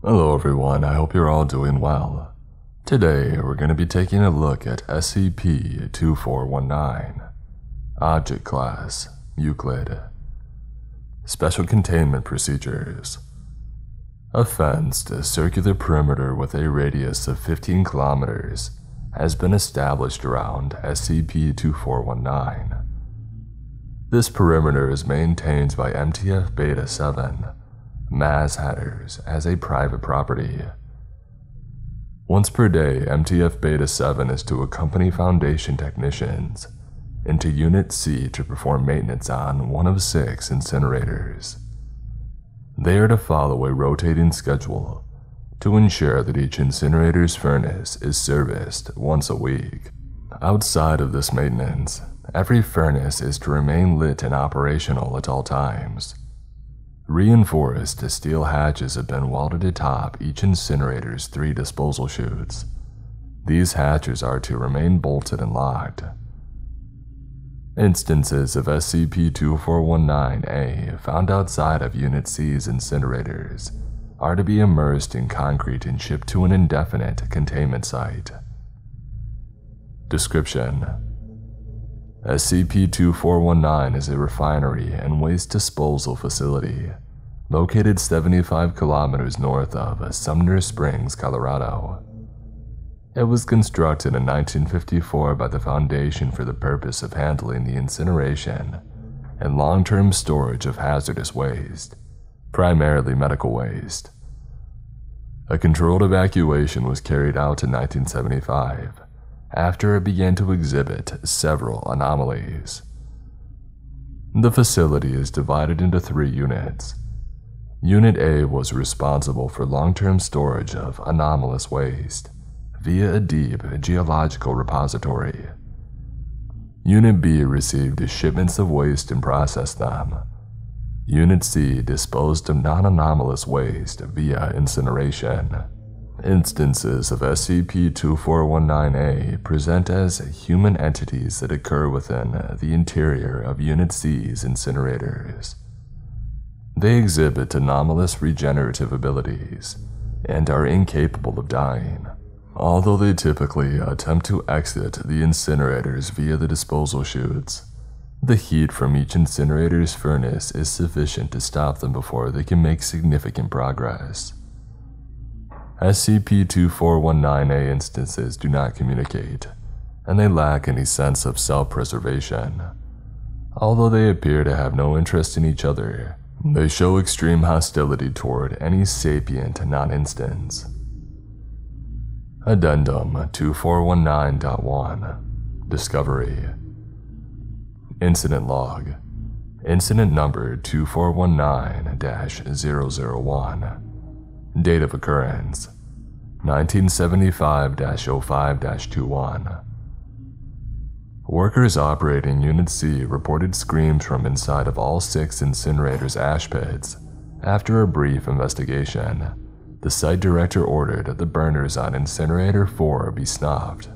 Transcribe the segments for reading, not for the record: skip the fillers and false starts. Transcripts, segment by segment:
Hello everyone, I hope you're all doing well. Today we're going to be taking a look at SCP-2419. Object Class, Euclid. Special Containment Procedures. A fenced, circular perimeter with a radius of 15 kilometers has been established around SCP-2419. This perimeter is maintained by MTF Beta-7, Maz Hatters, as a private property. Once per day, MTF Beta-7 is to accompany Foundation technicians into Unit C to perform maintenance on one of 6 incinerators. They are to follow a rotating schedule to ensure that each incinerator's furnace is serviced once a week. Outside of this maintenance, every furnace is to remain lit and operational at all times. Reinforced steel hatches have been welded atop each incinerator's 3 disposal chutes. These hatches are to remain bolted and locked. Instances of SCP-2419-A found outside of Unit C's incinerators are to be immersed in concrete and shipped to an indefinite containment site. Description: SCP-2419 is a refinery and waste disposal facility located 75 kilometers north of Sumner Springs, Colorado. It was constructed in 1954 by the Foundation for the purpose of handling the incineration and long-term storage of hazardous waste, primarily medical waste. A controlled evacuation was carried out in 1975 after it began to exhibit several anomalies. The facility is divided into 3 units. Unit A was responsible for long-term storage of anomalous waste via a deep geological repository. Unit B received shipments of waste and processed them. Unit C disposed of non-anomalous waste via incineration. Instances of SCP-2419-A present as human entities that occur within the interior of Unit C's incinerators. They exhibit anomalous regenerative abilities and are incapable of dying, although they typically attempt to exit the incinerators via the disposal chutes. The heat from each incinerator's furnace is sufficient to stop them before they can make significant progress. SCP-2419-A instances do not communicate, and they lack any sense of self-preservation. Although they appear to have no interest in each other, they show extreme hostility toward any sapient non-instance. Addendum 2419.1 Discovery. Incident Log. Incident Number 2419-001. Date of Occurrence 1975-05-21. Workers operating Unit C reported screams from inside of all 6 incinerators' ash pits. After a brief investigation, the site director ordered the burners on Incinerator 4 be snuffed.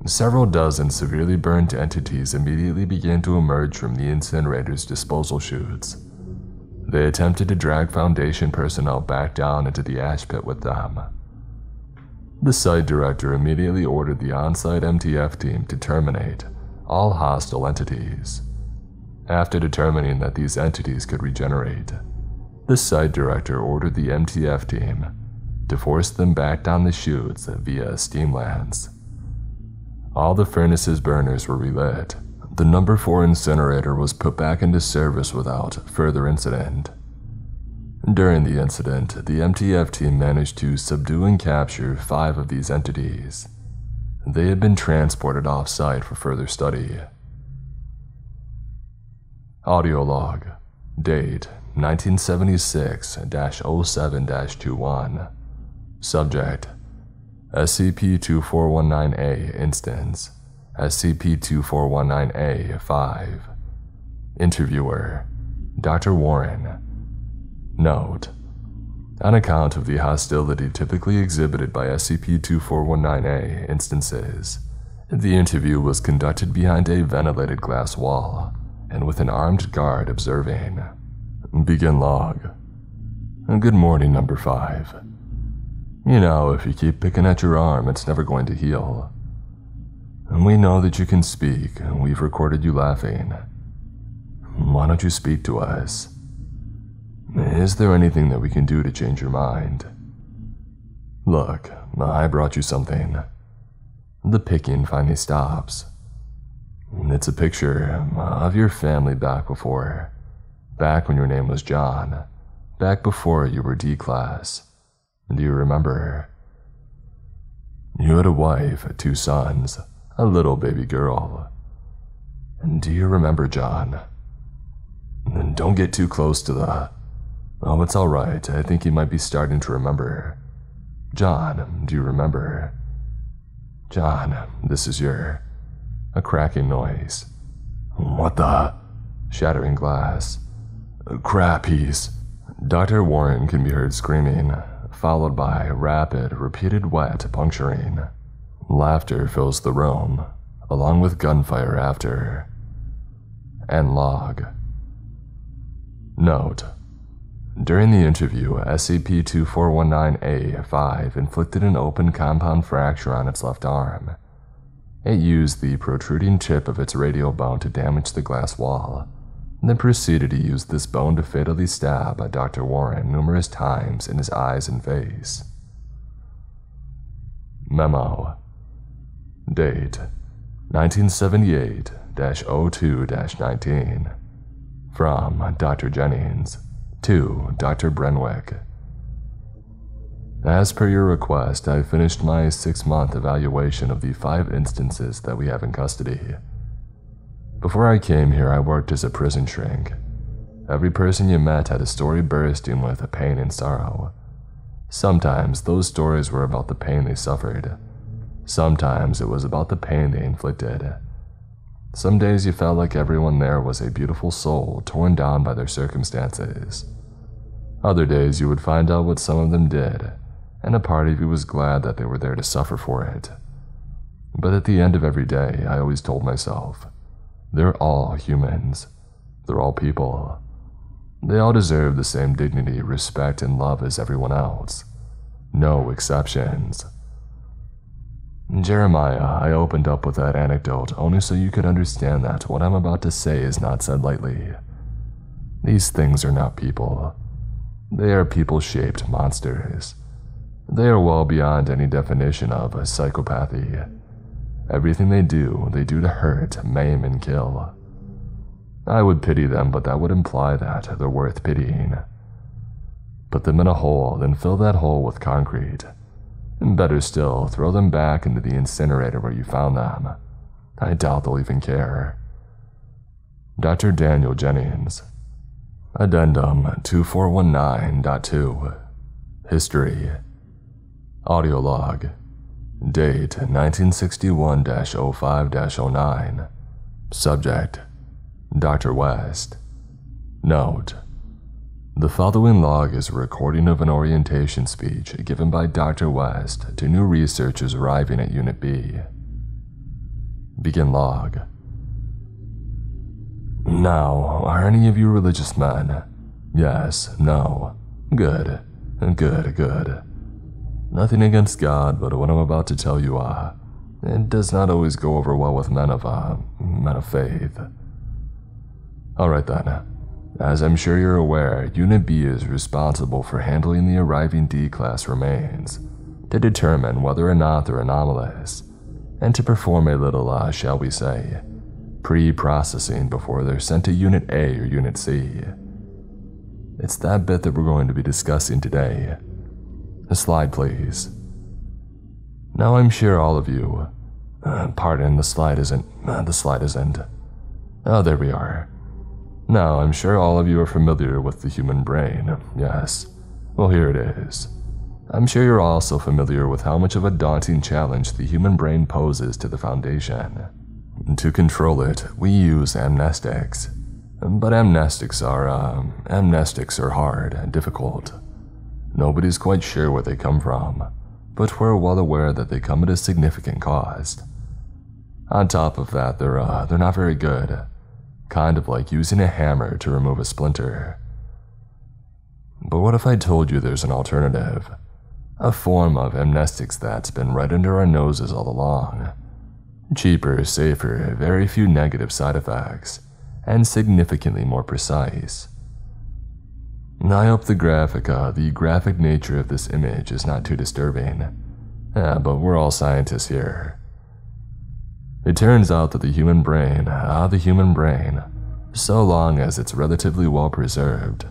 Several dozen severely burnt entities immediately began to emerge from the incinerator's disposal chutes. They attempted to drag Foundation personnel back down into the ash pit with them. The site director immediately ordered the on-site MTF team to terminate all hostile entities. After determining that these entities could regenerate, the site director ordered the MTF team to force them back down the chutes via steam lance. All the furnace's burners were relit. The number 4 incinerator was put back into service without further incident. During the incident, the MTF team managed to subdue and capture 5 of these entities. They had been transported off-site for further study. Audio Log. Date 1976-07-21. Subject: SCP-2419-A Instance SCP-2419-A-5. Interviewer: Dr. Warren. Note: on account of the hostility typically exhibited by SCP-2419-A instances, the interview was conducted behind a ventilated glass wall and with an armed guard observing. Begin log. Good morning, number 5. You know, if you keep picking at your arm, it's never going to heal. And we know that you can speak, and we've recorded you laughing. Why don't you speak to us? Is there anything that we can do to change your mind? Look, I brought you something. The picking finally stops. It's a picture of your family back when your name was John, back before you were D-class. Do you remember? You had a wife, 2 sons, a little baby girl. Do you remember, John? Don't get too close to the... Oh, it's all right. I think you might be starting to remember. John, do you remember? John, this is your... A cracking noise. What the... Shattering glass. Crap, he's... Dr. Warren can be heard screaming, followed by rapid, repeated wet puncturing. Laughter fills the room, along with gunfire after. And log. Note: during the interview, SCP-2419-A-5 inflicted an open compound fracture on its left arm. It used the protruding tip of its radial bone to damage the glass wall, then proceeded to use this bone to fatally stab Dr. Warren numerous times in his eyes and face. Memo. Date: 1978-02-19. From Dr. Jennings to Dr. Brenwick. As per your request, I finished my 6-month evaluation of the 5 instances that we have in custody. Before I came here, I worked as a prison shrink. Every person you met had a story bursting with pain and sorrow. Sometimes those stories were about the pain they suffered. Sometimes it was about the pain they inflicted. Some days you felt like everyone there was a beautiful soul torn down by their circumstances. Other days you would find out what some of them did, and a part of you was glad that they were there to suffer for it. But at the end of every day, I always told myself, they're all humans. They're all people. They all deserve the same dignity, respect, and love as everyone else. No exceptions. Jeremiah, I opened up with that anecdote only so you could understand that what I'm about to say is not said lightly. These things are not people. They are people-shaped monsters. They are well beyond any definition of psychopathy. Everything they do to hurt, maim, and kill. I would pity them, but that would imply that they're worth pitying. Put them in a hole, then fill that hole with concrete. And better still, throw them back into the incinerator where you found them. I doubt they'll even care. Dr. Daniel Jennings. Addendum 2419.2. History. Audio log. Date 1961-05-09. Subject: Dr. West. Note: the following log is a recording of an orientation speech given by Dr. West to new researchers arriving at Unit B. Begin log. Now, are any of you religious men? Yes, no. Good. Nothing against God, but what I'm about to tell you, it does not always go over well with men of faith. Alright then. As I'm sure you're aware, Unit B is responsible for handling the arriving D-class remains, to determine whether or not they're anomalous, and to perform a little, shall we say, pre-processing before they're sent to Unit A or Unit C. It's that bit that we're going to be discussing today. A slide, please. Now I'm sure all of you... pardon, the slide isn't... Oh, there we are. Now, I'm sure all of you are familiar with the human brain, yes. Well, here it is. I'm sure you're also familiar with how much of a daunting challenge the human brain poses to the Foundation. To control it, we use amnestics. But amnestics are hard and difficult. Nobody's quite sure where they come from, but we're well aware that they come at a significant cost. On top of that, they're not very good. Kind of like using a hammer to remove a splinter. But what if I told you there's an alternative? A form of amnestics that's been right under our noses all along. Cheaper, safer, very few negative side effects, and significantly more precise. I hope the graphic nature of this image is not too disturbing. But we're all scientists here. It turns out that the human brain, so long as it's relatively well preserved,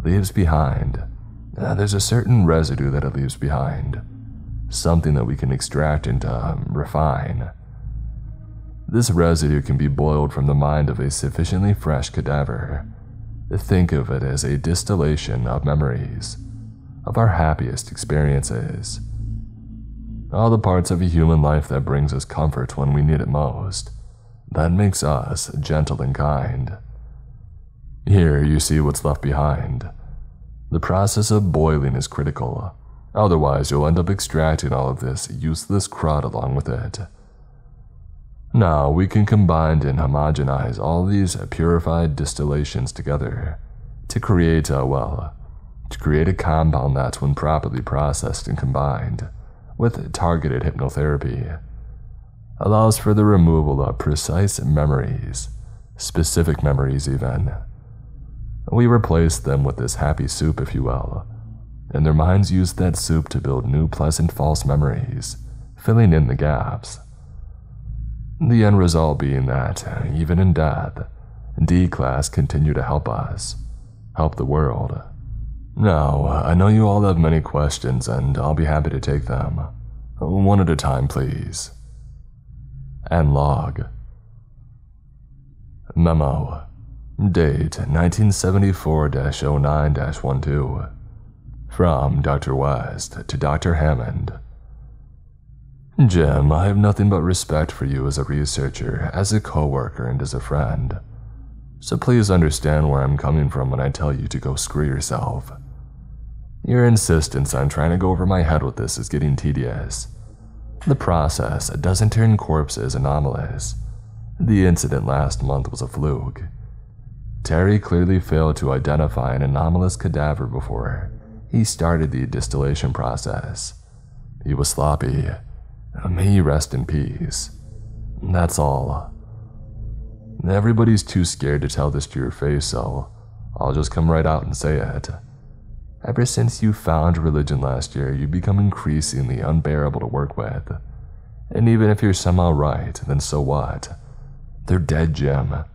leaves behind. There's a certain residue that it leaves behind, something that we can extract and refine. This residue can be boiled from the mind of a sufficiently fresh cadaver. Think of it as a distillation of memories, of our happiest experiences. All the parts of a human life that brings us comfort when we need it most, that makes us gentle and kind. Here you see what's left behind. The process of boiling is critical, otherwise you'll end up extracting all of this useless crud along with it. Now we can combine and homogenize all these purified distillations together to create a compound that, when properly processed and combined with targeted hypnotherapy, allows for the removal of precise memories, specific memories even. We replace them with this happy soup, if you will, and their minds use that soup to build new pleasant false memories, filling in the gaps. The end result being that, even in death, D-Class continue to help us, help the world. Now, I know you all have many questions, and I'll be happy to take them. One at a time, please. And log. Memo. Date 1974-09-12. From Dr. West to Dr. Hammond. Jim, I have nothing but respect for you as a researcher, as a coworker, and as a friend. So please understand where I'm coming from when I tell you to go screw yourself. Your insistence on trying to go over my head with this is getting tedious. The process doesn't turn corpses anomalies. The incident last month was a fluke. Terry clearly failed to identify an anomalous cadaver before he started the distillation process. He was sloppy. May he rest in peace. That's all. Everybody's too scared to tell this to your face, so I'll just come right out and say it. Ever since you found religion last year, you've become increasingly unbearable to work with. And even if you're somehow right, then so what? They're dead, Jim.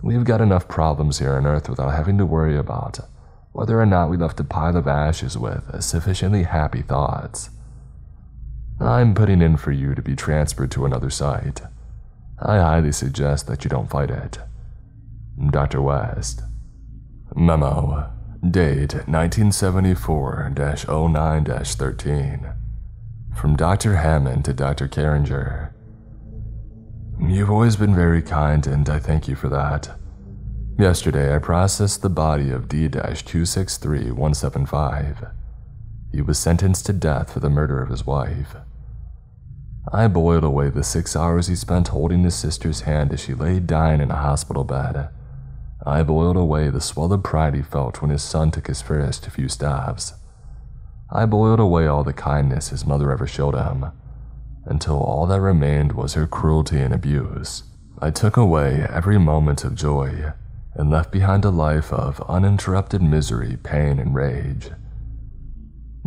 We've got enough problems here on Earth without having to worry about whether or not we left a pile of ashes with sufficiently happy thoughts. I'm putting in for you to be transferred to another site. I highly suggest that you don't fight it. Dr. West. Memo. Date 1974-09-13. From Dr. Hammond to Dr. Carringer. You've always been very kind, and I thank you for that. Yesterday, I processed the body of D-263175. He was sentenced to death for the murder of his wife. I boiled away the 6 hours he spent holding his sister's hand as she lay dying in a hospital bed. I boiled away the swell of pride he felt when his son took his first few stabs. I boiled away all the kindness his mother ever showed him, until all that remained was her cruelty and abuse. I took away every moment of joy and left behind a life of uninterrupted misery, pain, and rage.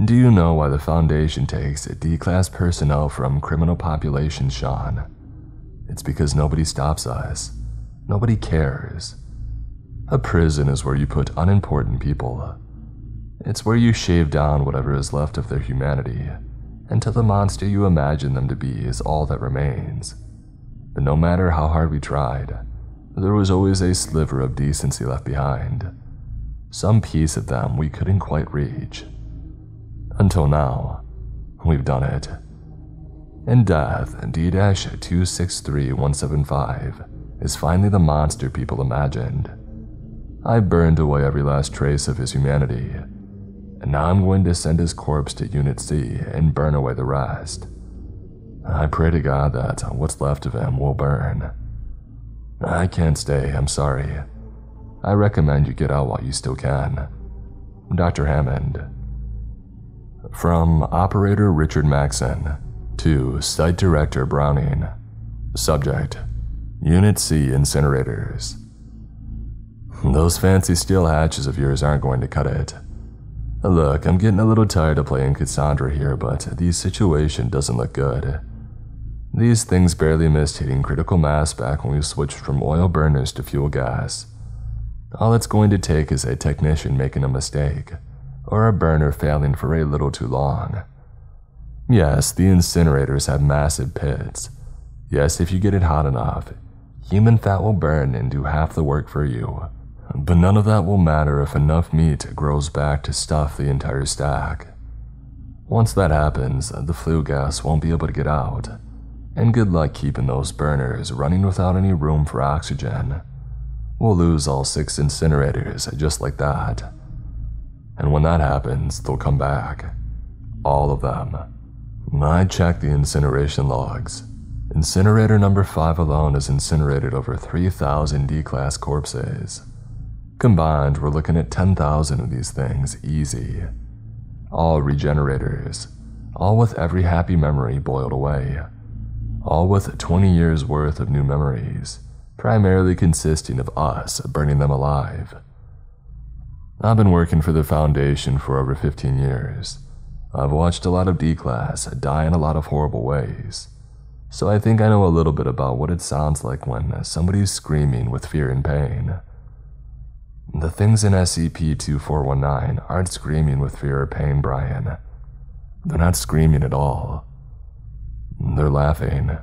Do you know why the Foundation takes D-Class personnel from criminal populations, Sean? It's because nobody stops us. Nobody cares. A prison is where you put unimportant people. It's where you shave down whatever is left of their humanity until the monster you imagine them to be is all that remains. But no matter how hard we tried, there was always a sliver of decency left behind. Some piece of them we couldn't quite reach. Until now, we've done it. In death, D-263175 is finally the monster people imagined. I burned away every last trace of his humanity, and now I'm going to send his corpse to Unit C and burn away the rest. I pray to God that what's left of him will burn. I can't stay, I'm sorry. I recommend you get out while you still can. Dr. Hammond. From Operator Richard Maxson to Site Director Browning. Subject: Unit C incinerators. Those fancy steel hatches of yours aren't going to cut it. Look, I'm getting a little tired of playing Cassandra here, but the situation doesn't look good. These things barely missed hitting critical mass back when we switched from oil burners to fuel gas. All it's going to take is a technician making a mistake, or a burner failing for a little too long. Yes, the incinerators have massive pits. Yes, if you get it hot enough, human fat will burn and do half the work for you. But none of that will matter if enough meat grows back to stuff the entire stack. Once that happens, the flue gas won't be able to get out, and good luck keeping those burners running without any room for oxygen. We'll lose all 6 incinerators just like that. And when that happens, they'll come back. All of them. I checked the incineration logs. Incinerator number 5 alone has incinerated over 3,000 D-class corpses. Combined, we're looking at 10,000 of these things, easy. All regenerators, all with every happy memory boiled away. All with 20 years worth of new memories, primarily consisting of us burning them alive. I've been working for the Foundation for over 15 years. I've watched a lot of D-class die in a lot of horrible ways, so I think I know a little bit about what it sounds like when somebody's screaming with fear and pain. The things in SCP-2419 aren't screaming with fear or pain, Brian. They're not screaming at all. They're laughing.